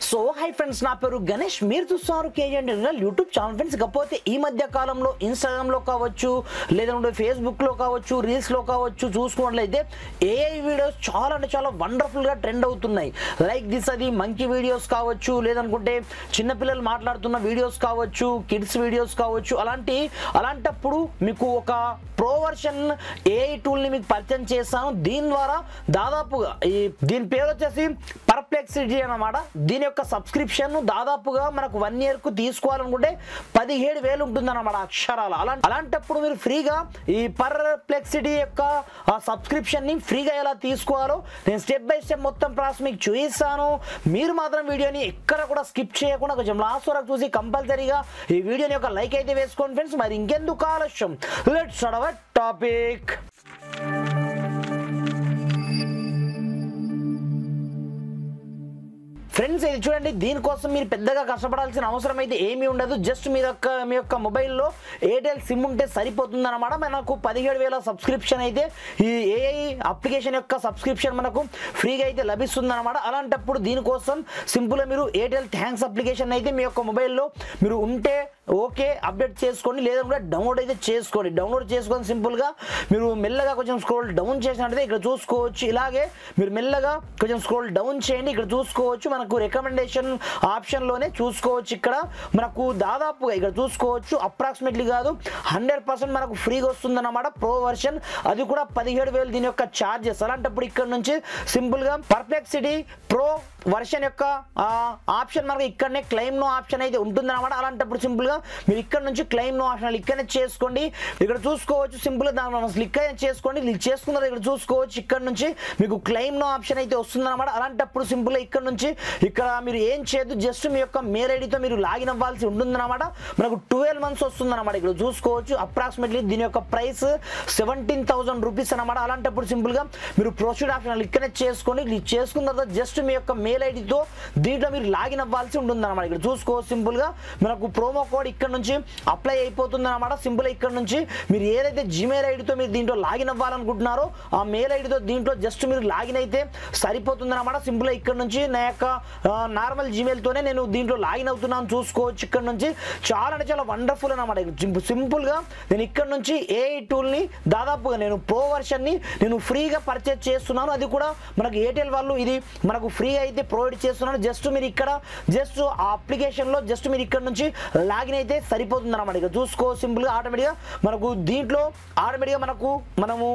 So hi friends, నా పేరు గణేష్. మీరు చూస్తున్నారు KGN digital YouTube channel. Friends, కాకపోతే ఈ మధ్య కాలంలో ఇన్స్టాగ్రామ్లో కావచ్చు, లేదంటే ఫేస్బుక్లో కావచ్చు, రీల్స్లో కావచ్చు చూసుకున్నట్లయితే ఏఐ వీడియోస్ చాలా అంటే చాలా వండర్ఫుల్గా ట్రెండ్ అవుతున్నాయి. లైక్ దిస్, అది మంకీ వీడియోస్ కావచ్చు, లేదనుకుంటే చిన్నపిల్లలు మాట్లాడుతున్న వీడియోస్ కావచ్చు, కిడ్స్ వీడియోస్ కావచ్చు. అలాంటప్పుడు మీకు ఒక ప్రో వర్షన్ ఏఐ టూల్ని మీకు పరిచయం చేస్తాను. దీని ద్వారా దాదాపుగా దీని పేరు వచ్చేసి పర్ప్లెక్సిటీ అన్నమాట. దీని యొక్క సబ్స్క్రిప్షన్ దాదాపుగా మనకు 1 yearకు తీసుకోవాలనుకుంటే 17,000 ఉంటుందన్నమాట అక్షరాలు. అలాంటప్పుడు మీరు ఫ్రీగా ఈ పర్ప్లెక్సిటీ యొక్క సబ్స్క్రిప్షన్ ని ఫ్రీగా ఎలా తీసుకోవాలో నేను స్టెప్ బై స్టెప్ మొత్తం ప్రాసెస్ మీకు చూపిస్తాను. మీరు మాత్రం వీడియోని ఎక్కడ కూడా స్కిప్ చేయకుండా కొంచెం లాస్ట్ వరకు చూసి కంపల్సరీగా ఈ వీడియోని ఒక లైక్ అయితే వేసుకోండి ఫ్రెండ్స్. మరి ఇంకెందుకు ఆలస్యం, let's start our topic. Friends, ఇది చూడండి, దీనికోసం మీరు పెద్దగా కష్టపడాల్సిన అవసరం అయితే ఏమీ ఉండదు. జస్ట్ మీ యొక్క మొబైల్లో ఎయిర్టెల్ సిమ్ ఉంటే సరిపోతుంది అనమాట. మనకు 17,000 సబ్స్క్రిప్షన్ అయితే ఈ ఏఐ అప్లికేషన్ యొక్క సబ్స్క్రిప్షన్ మనకు ఫ్రీగా అయితే లభిస్తుంది అనమాట. అలాంటప్పుడు దీనికోసం సింపుల్గా మీరు ఎయిర్టెల్ థ్యాంక్స్ అప్లికేషన్ అయితే మీ యొక్క మొబైల్లో మీరు ఉంటే ఓకే అప్డేట్ చేసుకోండి, లేదంటే డౌన్లోడ్ అయితే చేసుకోండి. డౌన్లోడ్ చేసుకొని సింపుల్గా మీరు మెల్లగా కొంచెం స్క్రోల్ డౌన్ చేసినట్టయితే ఇక్కడ చూసుకోవచ్చు. ఇలాగే మీరు మెల్లగా కొంచెం స్క్రోల్ డౌన్ చేయండి, ఇక్కడ చూసుకోవచ్చు మనకు రికమెండేషన్ ఆప్షన్లోనే చూసుకోవచ్చు. ఇక్కడ మనకు దాదాపుగా ఇక్కడ చూసుకోవచ్చు అప్రాక్సిమేట్లీ కాదు 100% మనకు ఫ్రీగా వస్తుంది అన్నమాట ప్రో వర్షన్. అది కూడా 17,000 దీని యొక్క ఛార్జెస్. అలాంటప్పుడు ఇక్కడ నుంచి సింపుల్గా పర్ప్లెక్సిటీ ప్రో వర్షన్ యొక్క ఆప్షన్ మనకు ఇక్కడనే క్లెయిమ్ నో ఆప్షన్ అయితే ఉంటుంది అనమాట. అలాంటప్పుడు సింపుల్గా మీరు ఇక్కడ నుంచి క్లెయిమ్ నో ఆప్షన్ ఇక్కడనే చేసుకోండి. ఇక్కడ చూసుకోవచ్చు సింపుల్గా దాని క్లిక్ అయితే చేసుకోండి. క్లిక్ చేసుకున్నారు ఇక్కడ చూసుకోవచ్చు ఇక్కడ నుంచి మీకు క్లెయిమ్ నో ఆప్షన్ అయితే వస్తుంది అనమాట. అలాంటప్పుడు సింపుల్గా ఇక్కడ నుంచి ఇక్కడ మీరు ఏం చేయదు, జస్ట్ మీ యొక్క మెయిల్ ఐడితో మీరు లాగిన్ అవ్వాల్సి ఉంటుంది అనమాట. మనకు 12 months వస్తుంది అనమాట. ఇక్కడ చూసుకోవచ్చు అప్రాక్సిమేట్లీ దీని యొక్క ప్రైస్ 17,000 రూపీస్ అనమాట. అలాంటప్పుడు సింపుల్గా మీరు ప్రొసీడ్ ఆప్షన్ ఇక్కడనే చేసుకోండి. క్లిక్ చేసుకున్న తర్వాత జస్ట్ మీ యొక్క మెయిల్ ఐడితో దీంట్లో మీరు లాగిన్ అవ్వాల్సి ఉంటుంది అనమాట. ఇక్కడ చూసుకోవచ్చు సింపుల్గా మనకు ప్రోమో కోడ్ ఇక్కడ నుంచి అప్లై అయిపోతుంది అనమాట. సింపుల్గా ఇక్కడ నుంచి మీరు ఏదైతే జీమెయిల్ ఐడితో మీరు దీంట్లో లాగిన్ అవ్వాలనుకుంటున్నారో ఆ మెయిల్ ఐడితో దీంట్లో జస్ట్ మీరు లాగిన్ అయితే సరిపోతుంది అనమాట. సింపుల్గా ఇక్కడ నుంచి నా యొక్క నార్మల్ జీమెయిల్తోనే నేను దీంట్లో లాగిన్ అవుతున్నాను చూసుకోవచ్చు. ఇక్కడ నుంచి చాలా అంటే చాలా వండర్ఫుల్ అనమాట. సింపుల్గా నేను ఇక్కడ నుంచి ఏఐ టూల్ని దాదాపుగా నేను ప్రో వర్షన్ని నేను ఫ్రీగా పర్చేజ్ చేస్తున్నాను. అది కూడా మనకు ఎయిర్టెల్ వాళ్ళు ఇది మనకు ఫ్రీగా అయితే ప్రొవైడ్ చేస్తున్నాను. జస్ట్ మీరు ఇక్కడ జస్ట్ ఆ అప్లికేషన్లో జస్ట్ మీరు ఇక్కడ నుంచి లాగిన్ అయితే సరిపోతుంది అనమాట. ఇక్కడ చూసుకో సింపుల్గా ఆటోమేటిక్గా మనకు దీంట్లో ఆటోమేటిక్గా మనము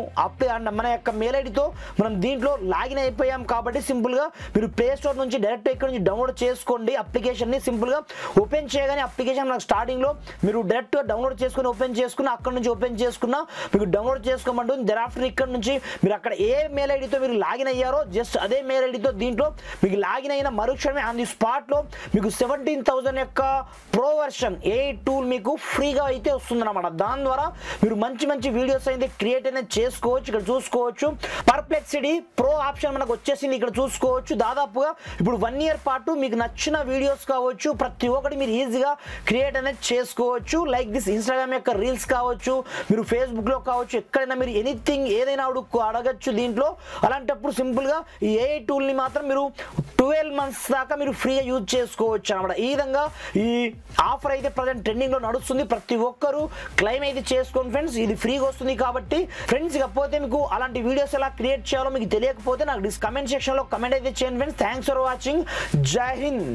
మన యొక్క మెయిల్ ఐడితో మనం దీంట్లో లాగిన్ అయిపోయాం కాబట్టి సింపుల్గా మీరు ప్లే స్టోర్ నుంచి డైరెక్ట్ ఇక్కడ నుంచి డౌన్లోడ్ చేసుకోండి అప్లికేషన్ని. సింపుల్గా ఓపెన్ చేయగానే అప్లికేషన్ మనకు స్టార్టింగ్లో మీరు డైరెక్ట్గా డౌన్లోడ్ చేసుకుని ఓపెన్ చేసుకుని అక్కడ నుంచి ఓపెన్ చేసుకున్నా మీకు డౌన్లోడ్ చేసుకోమంటుంది. దెరాఫ్టర్ ఇక్కడ నుంచి మీరు అక్కడ ఏ మెయిల్ ఐడితో మీరు లాగిన్ అయ్యారో జస్ట్ అదే మెయిల్ ఐడితో దీంట్లో మీకు లాగిన్ అయిన మరుక్షణమే ఆన్ ది స్పాట్లో మీకు 17,000 యొక్క ప్రో వర్షన్ ఏఐ టూల్ మీకు ఫ్రీగా అయితే వస్తుంది అనమాట. దాని ద్వారా మీరు మంచి మంచి వీడియోస్ అయితే క్రియేట్ అనేది చేసుకోవచ్చు. ఇక్కడ చూసుకోవచ్చు పర్ప్లెక్సిటీ ప్రో ఆప్షన్ మనకు వచ్చేసింది. ఇక్కడ చూసుకోవచ్చు దాదాపుగా ఇప్పుడు 1 year పాటు మీకు నచ్చిన వీడియోస్ కావచ్చు ప్రతి ఒక్కటి మీరు ఈజీగా క్రియేట్ అనేది చేసుకోవచ్చు. లైక్ దిస్ ఇన్స్టాగ్రామ్ యొక్క రీల్స్ కావచ్చు, మీరు ఫేస్బుక్లో కావచ్చు, ఎక్కడైనా మీరు ఎనీథింగ్ ఏదైనా అడగచ్చు దీంట్లో. అలాంటప్పుడు సింపుల్గా ఈ ఏఐ టూల్ని మాత్రం మీరు 12 months దాకా మీరు ఫ్రీగా యూజ్ చేసుకోవచ్చు అనమాట. ఈ విధంగా ఈ ఆఫర్ అయితే ప్రజెంట్ ట్రెండింగ్లో నడుస్తుంది. ప్రతి ఒక్కరూ క్లెయిమ్ అయితే చేసుకోండి ఫ్రెండ్స్. ఇది ఫ్రీగా వస్తుంది కాబట్టి ఫ్రెండ్స్. ఇకపోతే మీకు అలాంటి వీడియోస్ ఎలా క్రియేట్ చేయాలో మీకు తెలియకపోతే నాకు కమెంట్ సెక్షన్లో కమెంట్ అయితే చేయండి ఫ్రెండ్స్. Thanks for watching. జై హింద్.